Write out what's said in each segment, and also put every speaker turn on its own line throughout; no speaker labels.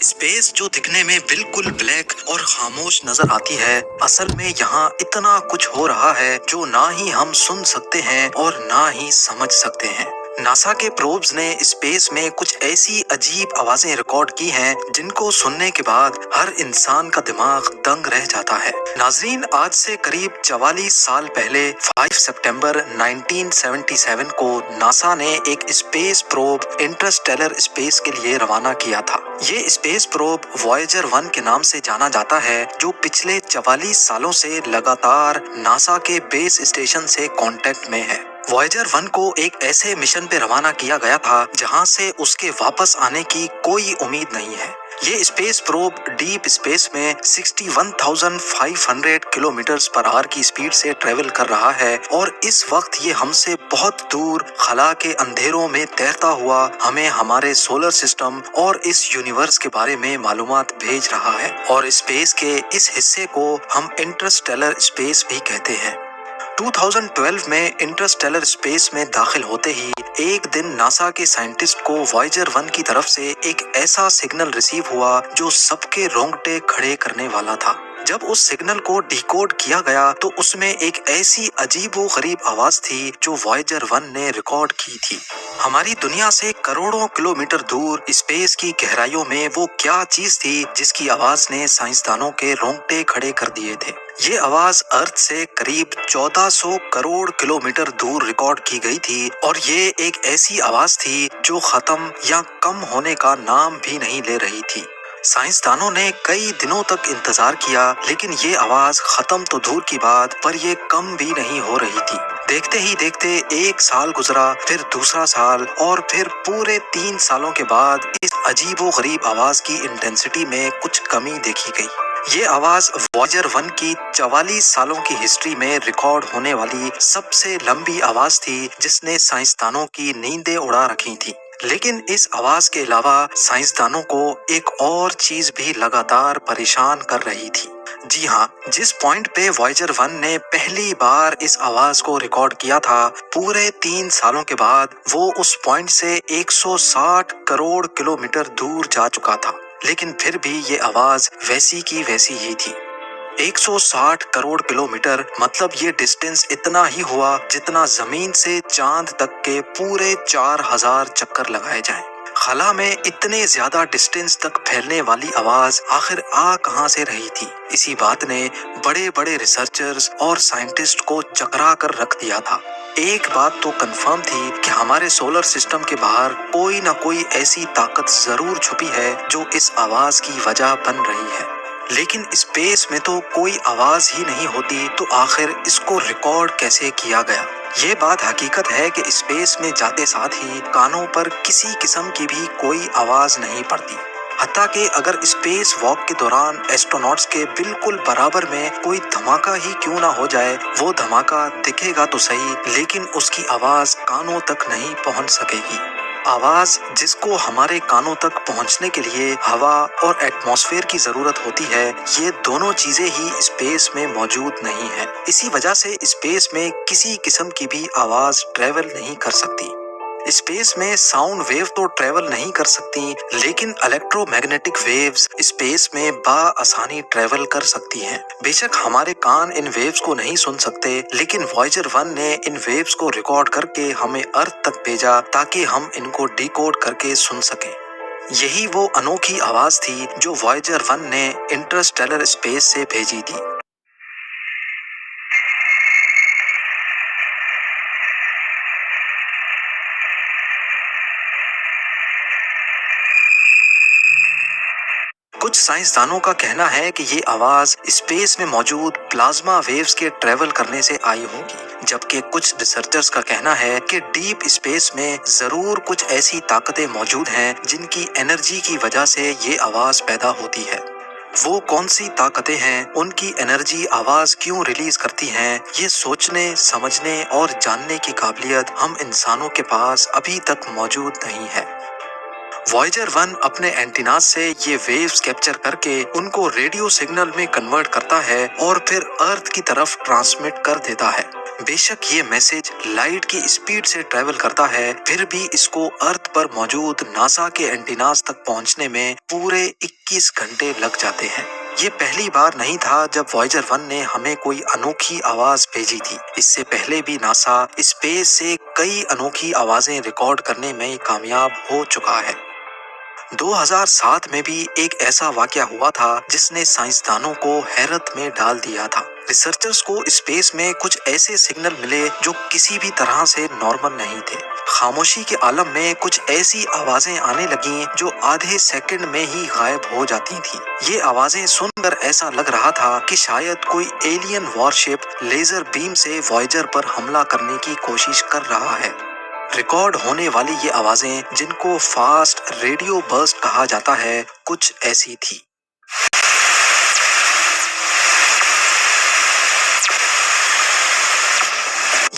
Space जो दिखने में बिल्कुल ब्लैक और खामोश नजर आती है, असल में यहाँ इतना कुछ हो रहा है जो ना ही हम सुन सकते हैं और ना ही समझ सकते हैं। नासा के प्रोब्स ने स्पेस में कुछ ऐसी अजीब आवाजें रिकॉर्ड की हैं जिनको सुनने के बाद हर इंसान का दिमाग दंग रह जाता है। नाजरीन, आज से करीब 44 साल पहले 5 सितंबर 1977 को नासा ने एक स्पेस प्रोब इंटरस्टेलर स्पेस के लिए रवाना किया था। ये स्पेस प्रोब वॉयेजर 1 के नाम से जाना जाता है, जो पिछले 44 सालों से लगातार नासा के बेस स्टेशन से कांटेक्ट में है। वॉयेजर 1 को एक ऐसे मिशन पे रवाना किया गया था जहां से उसके वापस आने की कोई उम्मीद नहीं है। ये स्पेस प्रोब डीप स्पेस में 61,500 किलोमीटर पर आवर की स्पीड से ट्रेवल कर रहा है और इस वक्त ये हमसे बहुत दूर खला के अंधेरों में तैरता हुआ हमें हमारे सोलर सिस्टम और इस यूनिवर्स के बारे में मालूमात भेज रहा है। और स्पेस के इस हिस्से को हम इंटरस्टेलर स्पेस भी कहते हैं। 2012 में इंटरस्टेलर स्पेस में दाखिल होते ही एक दिन नासा के साइंटिस्ट को वॉयेजर 1 की तरफ से एक ऐसा सिग्नल रिसीव हुआ जो सबके रोंगटे खड़े करने वाला था। जब उस सिग्नल को डिकोड किया गया तो उसमें एक ऐसी अजीबोगरीब आवाज थी जो वॉयेजर 1 ने रिकॉर्ड की थी। हमारी दुनिया से करोड़ों किलोमीटर दूर स्पेस की गहराइयों में वो क्या चीज थी जिसकी आवाज ने साइंसदानों के रोंगटे खड़े कर दिए थे। ये आवाज अर्थ से करीब 1400 करोड़ किलोमीटर दूर रिकॉर्ड की गई थी और ये एक ऐसी आवाज थी जो खत्म या कम होने का नाम भी नहीं ले रही थी। साइंसदानों ने कई दिनों तक इंतजार किया, लेकिन ये आवाज खत्म तो दूर की बात, पर ये कम भी नहीं हो रही थी। देखते ही देखते एक साल गुजरा, फिर दूसरा साल और फिर पूरे 3 सालों के बाद इस अजीबोगरीब आवाज की इंटेंसिटी में कुछ कमी देखी गई। ये आवाज वॉयेजर 1 की 44 सालों की हिस्ट्री में रिकॉर्ड होने वाली सबसे लंबी आवाज थी जिसने साइंसदानों की नींदें उड़ा रखी थी। लेकिन इस आवाज के अलावा साइंसदानों को एक और चीज भी लगातार परेशान कर रही थी। जी हाँ, जिस पॉइंट पे वॉयेजर 1 ने पहली बार इस आवाज को रिकॉर्ड किया था, पूरे 3 सालों के बाद वो उस पॉइंट से 160 करोड़ किलोमीटर दूर जा चुका था, लेकिन फिर भी ये आवाज वैसी की वैसी ही थी। 160 करोड़ किलोमीटर मतलब ये डिस्टेंस इतना ही हुआ जितना जमीन से चांद तक के पूरे 4000 चक्कर लगाए जाएं। खला में इतने ज्यादा डिस्टेंस तक फैलने वाली आवाज आखिर आ कहां से रही थी? इसी बात ने बड़े बड़े रिसर्चर्स और साइंटिस्ट को चकरा कर रख दिया था। एक बात तो कंफर्म थी कि हमारे सोलर सिस्टम के बाहर कोई ना कोई ऐसी ताकत जरूर छुपी है जो इस आवाज की वजह बन रही है। लेकिन स्पेस में तो कोई आवाज ही नहीं होती, तो आखिर इसको रिकॉर्ड कैसे किया गया? ये बात हकीकत है कि स्पेस में जाते साथ ही कानों पर किसी किस्म की भी कोई आवाज नहीं पड़ती। हत्ता कि अगर स्पेस वॉक के दौरान एस्ट्रोनॉट्स के बिल्कुल बराबर में कोई धमाका ही क्यों ना हो जाए, वो धमाका दिखेगा तो सही, लेकिन उसकी आवाज कानों तक नहीं पहुंच सकेगी। आवाज जिसको हमारे कानों तक पहुंचने के लिए हवा और एटमॉस्फेयर की जरूरत होती है, ये दोनों चीजें ही स्पेस में मौजूद नहीं है। इसी वजह से स्पेस में किसी किस्म की भी आवाज ट्रेवल नहीं कर सकती। स्पेस में साउंड वेव तो ट्रेवल नहीं कर सकती, लेकिन इलेक्ट्रोमैग्नेटिक वेव्स स्पेस में आसानी ट्रेवल कर सकती हैं। बेशक हमारे कान इन वेव्स को नहीं सुन सकते, लेकिन वॉयेजर 1 ने इन वेव्स को रिकॉर्ड करके हमें अर्थ तक भेजा ताकि हम इनको डिकोड करके सुन सकें। यही वो अनोखी आवाज थी जो वॉयेजर 1 ने इंटरस्टेलर स्पेस से भेजी थी। कुछ साइंसदानों का कहना है कि ये आवाज स्पेस में मौजूद प्लाज्मा वेव्स के ट्रेवल करने से आई होगी, जबकि कुछ रिसर्चर्स का कहना है कि डीप स्पेस में जरूर कुछ ऐसी ताकतें मौजूद हैं जिनकी एनर्जी की वजह से ये आवाज पैदा होती है। वो कौन सी ताकतें हैं, उनकी एनर्जी आवाज क्यों रिलीज करती हैं, ये सोचने, समझने और जानने की काबिलियत हम इंसानों के पास अभी तक मौजूद नहीं है। वॉयेजर 1 अपने एंटीनास से ये वेव्स कैप्चर करके उनको रेडियो सिग्नल में कन्वर्ट करता है और फिर अर्थ की तरफ ट्रांसमिट कर देता है। بے شک یہ میسج لائٹ کی اسپیڈ سے ٹریول کرتا ہے، پھر بھی اس کو ارتھ پر موجود ناسا کے اینٹیناز تک پہنچنے میں پورے 21 گھنٹے لگ جاتے ہیں۔ یہ پہلی بار نہیں تھا جب وائجر 1 نے ہمیں کوئی انوکھی آواز بھیجی تھی۔ اس سے پہلے بھی ناسا اسپیس سے کئی انوکھی آوازیں ریکارڈ کرنے میں کامیاب ہو چکا ہے۔ 2007 میں بھی ایک ایسا واقعہ ہوا تھا جس نے سائنسدانوں کو حیرت میں ڈال دیا تھا۔ ریسرچرز کو اسپیس میں کچھ ایسے سگنل ملے جو کسی بھی طرح سے نارمل نہیں تھے۔ خاموشی کے عالم میں کچھ ایسی آوازیں آنے لگیں جو آدھے سیکنڈ میں ہی غائب ہو جاتی تھیں۔ یہ آوازیں سن کر ایسا لگ رہا تھا کہ شاید کوئی ایلین وارشپ لیزر بیم سے وائجر پر حملہ کرنے کی کوشش کر رہا ہے۔ ریکارڈ ہونے والی یہ آوازیں، جن کو فاسٹ ریڈیو برسٹ کہا جاتا ہے، کچھ ایسی تھی۔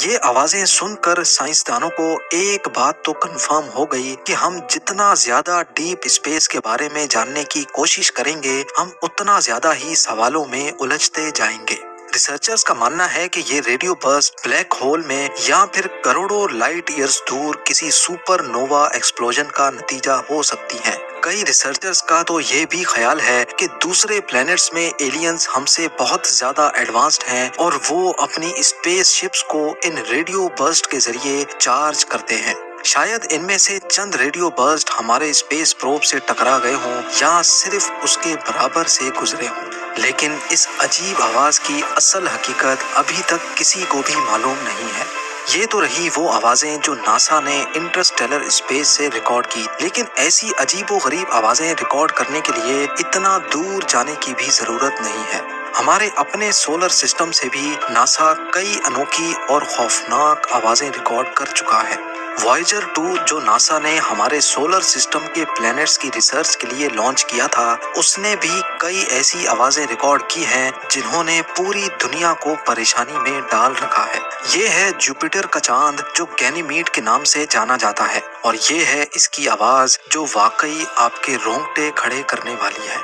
یہ آوازیں سن کر سائنسدانوں کو ایک بات تو کنفرم ہو گئی کہ ہم جتنا زیادہ ڈیپ اسپیس کے بارے میں جاننے کی کوشش کریں گے، ہم اتنا زیادہ ہی سوالوں میں الجھتے جائیں گے۔ ریسرچرز کا ماننا ہے کہ یہ ریڈیو برسٹ بلیک ہول میں یا پھر کروڑوں لائٹ ایئرز دور کسی سپر نووا ایکسپلوژن کا نتیجہ ہو سکتی ہیں۔ کئی ریسرچرز کا تو یہ بھی خیال ہے کہ دوسرے پلینٹس میں ایلینز ہم سے بہت زیادہ ایڈوانسڈ ہیں اور وہ اپنی اسپیس شپس کو ان ریڈیو برسٹ کے ذریعے چارج کرتے ہیں۔ شاید ان میں سے چند ریڈیو برسٹ ہمارے اسپیس پروب سے ٹکرا گئے ہوں یا صرف اس کے برابر سے گزرے ہوں، لیکن اس عجیب آواز کی اصل حقیقت ابھی تک کسی کو بھی معلوم نہیں ہے۔ یہ تو رہی وہ آوازیں جو ناسا نے انٹرسٹیلر اسپیس سے ریکارڈ کی، لیکن ایسی عجیب و غریب آوازیں ریکارڈ کرنے کے لیے اتنا دور جانے کی بھی ضرورت نہیں ہے۔ ہمارے اپنے سولر سسٹم سے بھی ناسا کئی انوکھی اور خوفناک آوازیں ریکارڈ کر چکا ہے۔ وائجر 2 جو ناسا نے ہمارے سولر سسٹم کے پلینٹس کی ریسرچ کے لیے لانچ کیا تھا، اس نے بھی کئی ایسی آوازیں ریکارڈ کی ہیں جنہوں نے پوری دنیا کو پریشانی میں ڈال رکھا ہے۔ یہ ہے جوپیٹر کا چاند جو گینیمیڈ کے نام سے جانا جاتا ہے، اور یہ ہے اس کی آواز جو واقعی آپ کے رونگٹے کھڑے کرنے والی ہے۔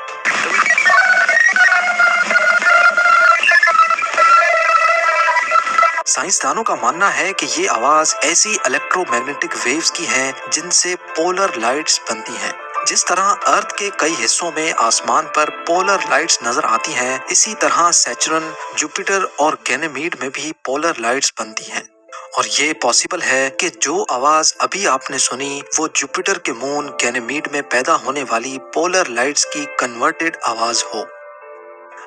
سائنسدانوں کا ماننا ہے کہ یہ آواز ایسی الیکٹرو میگنیٹک ویوز کی ہیں جن سے پولر لائٹس بنتی ہیں۔ جس طرح ارتھ کے کئی حصوں میں آسمان پر پولر لائٹس نظر آتی ہیں، اسی طرح سیچرن، جوپیٹر اور گینیمیڈ میں بھی پولر لائٹس بنتی ہیں۔ اور یہ پاسبل ہے کہ جو آواز ابھی آپ نے سنی وہ جوپیٹر کے مون گینیمیڈ میں پیدا ہونے والی پولر لائٹس کی کنورٹڈ آواز ہو۔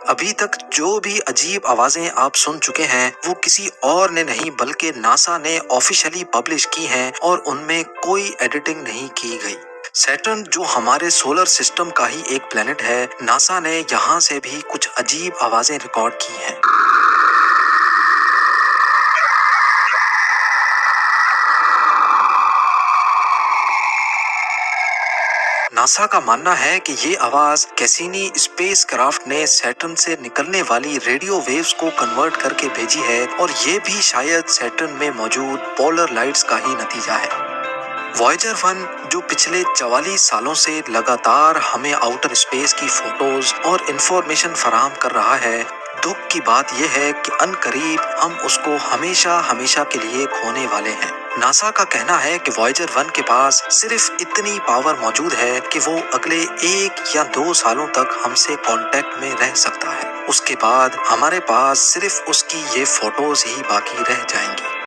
ابھی تک جو بھی عجیب آوازیں آپ سن چکے ہیں وہ کسی اور نے نہیں بلکہ ناسا نے آفیشلی پبلش کی ہیں، اور ان میں کوئی ایڈیٹنگ نہیں کی گئی۔ سیٹرن جو ہمارے سولر سسٹم کا ہی ایک پلینٹ ہے، ناسا نے یہاں سے بھی کچھ عجیب آوازیں ریکارڈ کی ہیں۔ ناسا کا ماننا ہے کہ یہ آواز کیسینی اسپیس کرافٹ نے سیٹرن سے نکلنے والی ریڈیو ویوز کو کنورٹ کر کے بھیجی ہے، اور یہ بھی شاید سیٹرن میں موجود پولر لائٹس کا ہی نتیجہ ہے۔ وائجر 1 جو پچھلے 44 سالوں سے لگاتار ہمیں آؤٹر اسپیس کی فوٹوز اور انفارمیشن فراہم کر رہا ہے، دکھ کی بات یہ ہے کہ ان قریب ہم اس کو ہمیشہ کے لیے کھونے والے ہیں۔ ناسا کا کہنا ہے کہ وائجر 1 کے پاس صرف اتنی پاور موجود ہے کہ وہ اگلے 1 یا 2 سالوں تک ہم سے کانٹیکٹ میں رہ سکتا ہے۔ اس کے بعد ہمارے پاس صرف اس کی یہ فوٹوز ہی باقی رہ جائیں گی۔